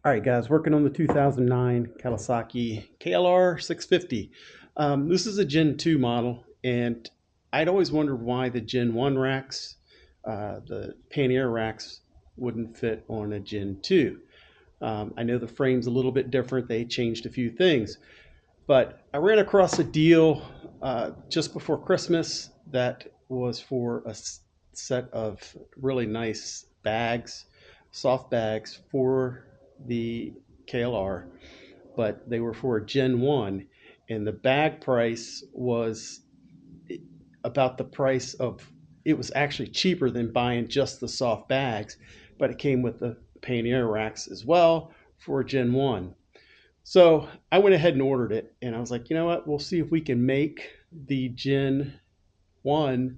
All right, guys, working on the 2009 Kawasaki KLR650. This is a Gen 2 model, and I'd always wondered why the Gen 1 racks, the Pannier racks, wouldn't fit on a Gen 2. I know the frame's a little bit different. They changed a few things, but I ran across a deal just before Christmas that was for a set of really nice bags, soft bags for the KLR, but they were for a Gen 1, and the bag price was about the price of it was actually cheaper than buying just the soft bags, but it came with the Pannier racks as well for a Gen 1. So I went ahead and ordered it, and I was like, you know what? We'll see if we can make the Gen 1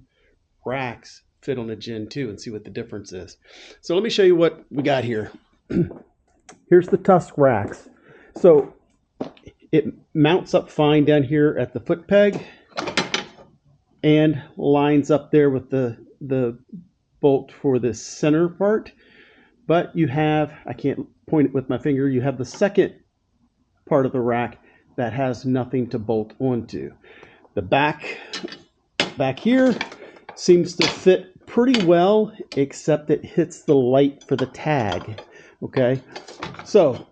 racks fit on a Gen 2 and see what the difference is. So let me show you what we got here. Here's the Tusk racks. So it mounts up fine down here at the foot peg and lines up there with the bolt for the center part. But you have, I can't point it with my finger, you have the second part of the rack that has nothing to bolt onto. The back here seems to fit pretty well, except it hits the light for the tag. Okay, so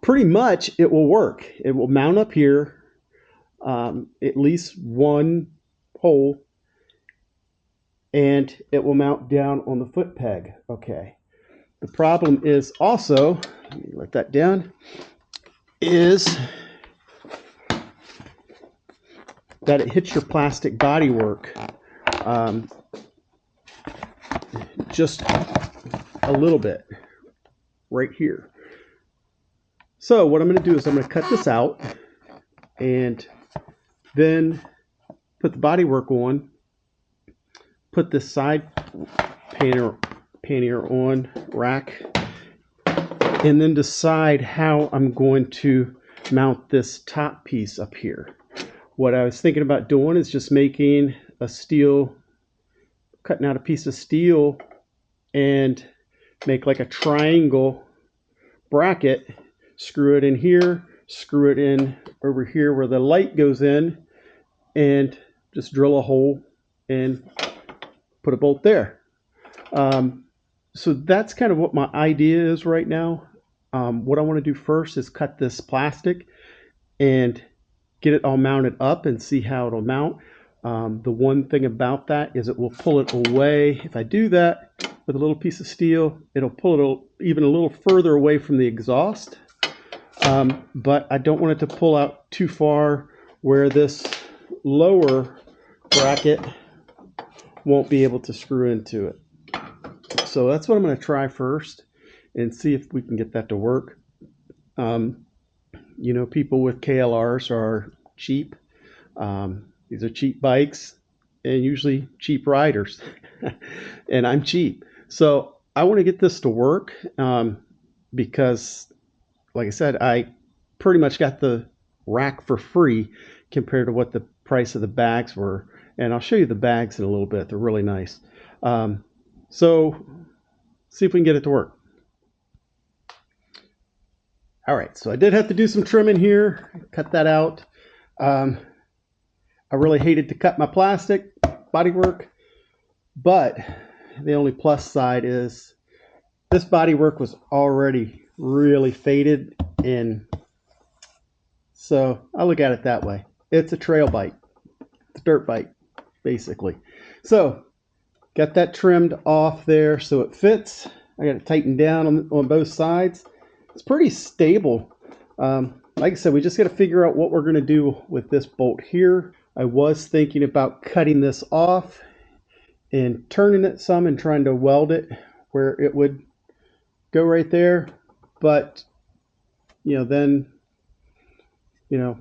pretty much it will work. It will mount up here, at least one hole, and it will mount down on the foot peg. Okay, the problem is also, let me let that down, is that it hits your plastic bodywork just a little bit right here. So what I'm going to do is I'm going to cut this out and then put the bodywork on, put this side pannier on rack, and then decide how I'm going to mount this top piece up here. What I was thinking about doing is just making a steel, cutting out a piece of steel and make like a triangle bracket, screw it in here, screw it in over here where the light goes in, and just drill a hole and put a bolt there. So that's kind of what my idea is right now. What I want to do first is cut this plastic and get it all mounted up and see how it'll mount. The one thing about that is it will pull it away. If I do that with a little piece of steel, it'll pull it even a little further away from the exhaust. But I don't want it to pull out too far where this lower bracket won't be able to screw into it. So that's what I'm going to try first and see if we can get that to work. You know, people with KLRs are cheap. These are cheap bikes and usually cheap riders. And I'm cheap. So I want to get this to work because, like I said, I pretty much got the rack for free compared to what the price of the bags were. And I'll show you the bags in a little bit. They're really nice. So see if we can get it to work. All right, so I did have to do some trimming here, cut that out. I really hated to cut my plastic bodywork, but the only plus side is this bodywork was already really faded, and so I look at it that way. It's a trail bike, it's a dirt bike, basically. So got that trimmed off there so it fits. I got it tightened down on both sides. It's pretty stable. Like I said, we just got to figure out what we're going to do with this bolt here. I was thinking about cutting this off and turning it some and trying to weld it where it would go right there. But, you know, then, you know,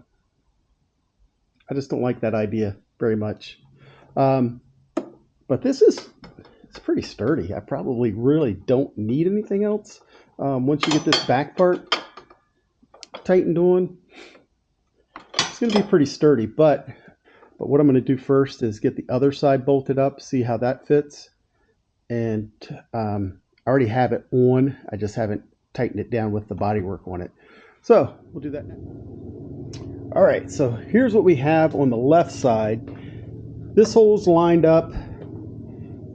I just don't like that idea very much. But it's pretty sturdy. I probably really don't need anything else. Once you get this back part tightened on, it's going to be pretty sturdy. But what I'm going to do first is get the other side bolted up, see how that fits. And I already have it on. I just haven't tighten it down with the bodywork on it. So we'll do that now. All right, so here's what we have on the left side. This hole's lined up.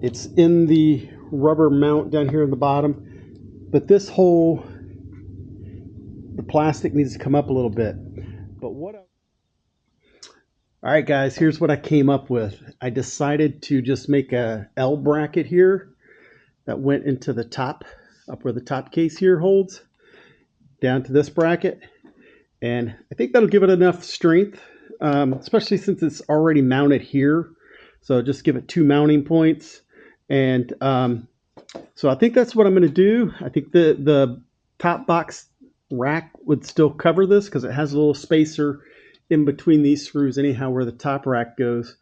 It's in the rubber mount down here in the bottom, but this hole, the plastic needs to come up a little bit. But all right, guys, here's what I came up with. I decided to just make a L bracket here that went into the top, up where the top case here holds, down to this bracket. And I think that'll give it enough strength, especially since it's already mounted here. So just give it 2 mounting points. And so I think that's what I'm going to do. I think the top box rack would still cover this because it has a little spacer in between these screws anyhow where the top rack goes.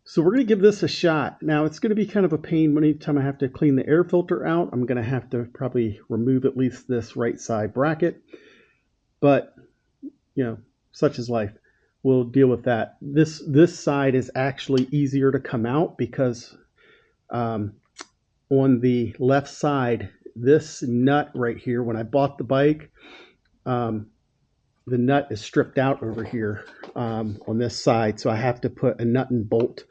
So we're going to give this a shot. Now it's going to be kind of a pain anytime I have to clean the air filter out. I'm going to have to probably remove at least this right side bracket. But you know, such is life. We'll deal with that. This side is actually easier to come out because on the left side, this nut right here, when I bought the bike, the nut is stripped out over here on this side. So I have to put a nut and bolt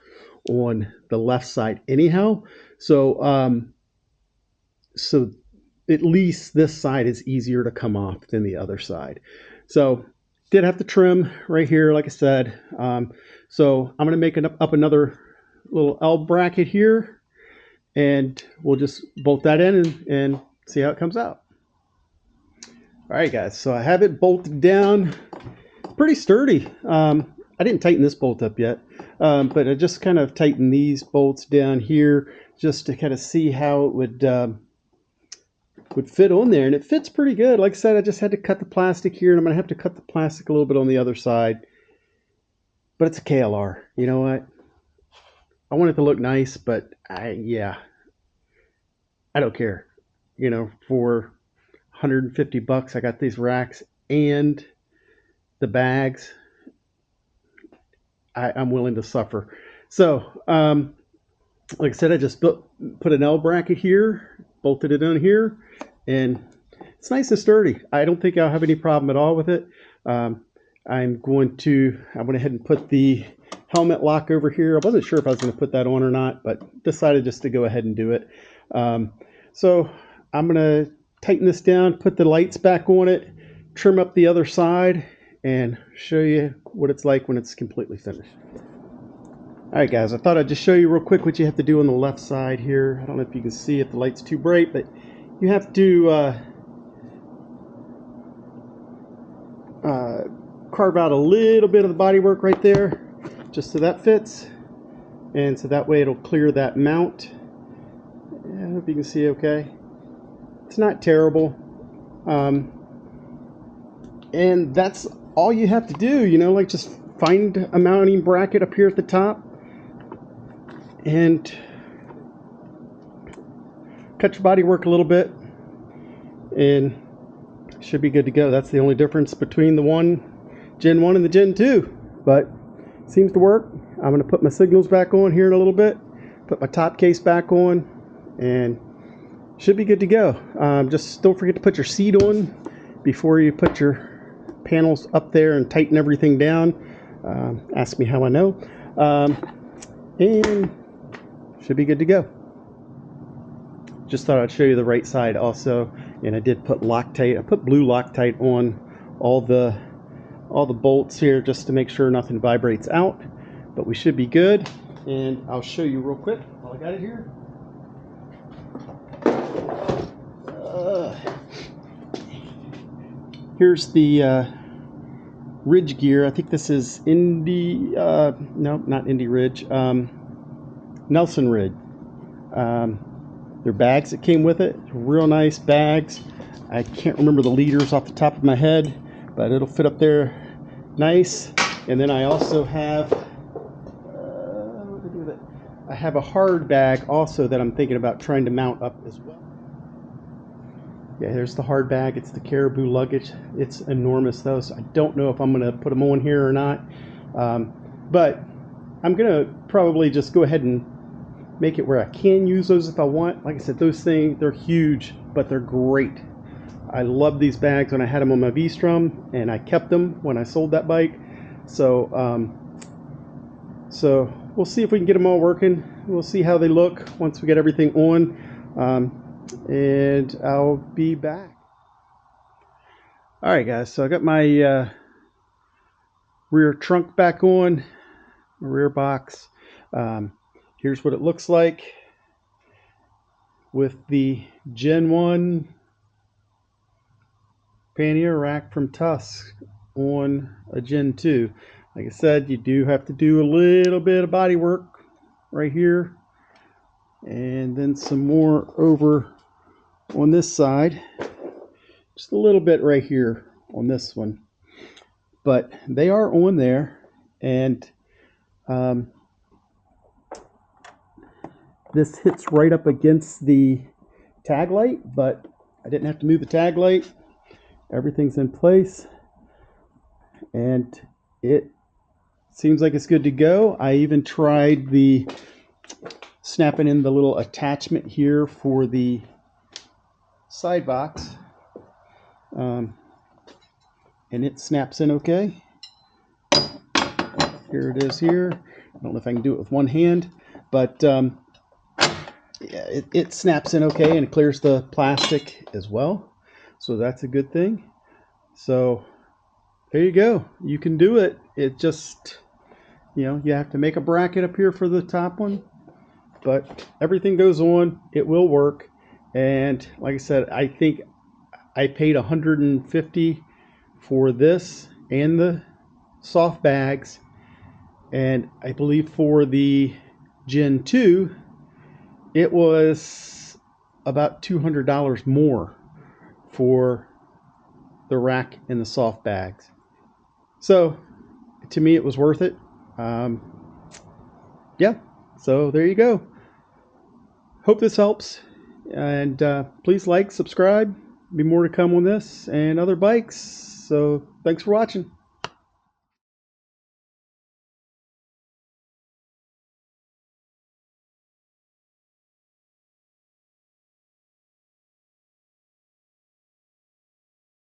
on the left side anyhow. So, so at least this side is easier to come off than the other side. So did have to trim right here, like I said. So I'm going to make up another little L bracket here, and we'll just bolt that in and see how it comes out. All right, guys, so I have it bolted down. Pretty sturdy. I didn't tighten this bolt up yet, but I just kind of tightened these bolts down here just to kind of see how it would fit on there, and it fits pretty good. Like I said, I just had to cut the plastic here, and I'm going to have to cut the plastic a little bit on the other side. But it's a KLR. You know what? I want it to look nice, but I don't care. You know, for $150, I got these racks and the bags. I'm willing to suffer. So, like I said, I just put an L bracket here, bolted it on here, and it's nice and sturdy. I don't think I'll have any problem at all with it. I went ahead and put the helmet lock over here. I wasn't sure if I was going to put that on or not, but decided just to go ahead and do it. So I'm going to tighten this down, put the lights back on it, trim up the other side, and show you what it's like when it's completely finished. All right, guys, I thought I'd just show you real quick what you have to do on the left side here. I don't know if you can see if the light's too bright, but you have to carve out a little bit of the bodywork right there, just so that fits, and so that way it'll clear that mount. I hope you can see okay. It's not terrible, and that's all you have to do. You know, like just find a mounting bracket up here at the top and cut your bodywork a little bit, and should be good to go. That's the only difference between the Gen 1 and the Gen 2, but it seems to work. I'm going to put my signals back on here in a little bit, put my top case back on, and should be good to go. Just don't forget to put your seat on before you put your panels up there and tighten everything down. Ask me how I know. And should be good to go. Just thought I'd show you the right side also, and I did put Loctite. I put blue Loctite on all the bolts here just to make sure nothing vibrates out, but we should be good. And I'll show you real quick while I got it here. Here's the Ridge gear. I think this is no, not Indy Ridge, Nelson Ridge. Their bags that came with it, real nice bags. I can't remember the liters off the top of my head, but it'll fit up there nice. And then I also have I have a hard bag also that I'm thinking about trying to mount up as well. Yeah, here's the hard bag. It's the Caribou luggage. It's enormous though, so I don't know if I'm going to put them on here or not. But I'm going to probably just go ahead and make it where I can use those if I want. Like I said, those things, they're huge, but they're great. I loved these bags when I had them on my V-Strom, and I kept them when I sold that bike. So so we'll see if we can get them all working. We'll see how they look once we get everything on, and I'll be back. All right, guys, so I got my rear trunk back on, rear box. Here's what it looks like with the Gen 1 pannier rack from Tusk on a Gen 2. Like I said, you do have to do a little bit of body work right here, and then some more over on this side, just a little bit right here on this one. But they are on there, and this hits right up against the tag light, but I didn't have to move the tag light. Everything's in place, and it seems like it's good to go. I even tried the snapping in the little attachment here for the side box, and it snaps in okay. Here it is here. I don't know if I can do it with one hand, but yeah, it snaps in okay, and it clears the plastic as well, so that's a good thing. So there you go. You can do it. It just, you have to make a bracket up here for the top one, but everything goes on. It will work. And like I said, I think I paid $150 for this and the soft bags, and I believe for the Gen 2 it was about $200 more for the rack and the soft bags. So to me, it was worth it. Yeah, so there you go. Hope this helps, and please like, subscribe. Be more to come on this and other bikes. So thanks for watching.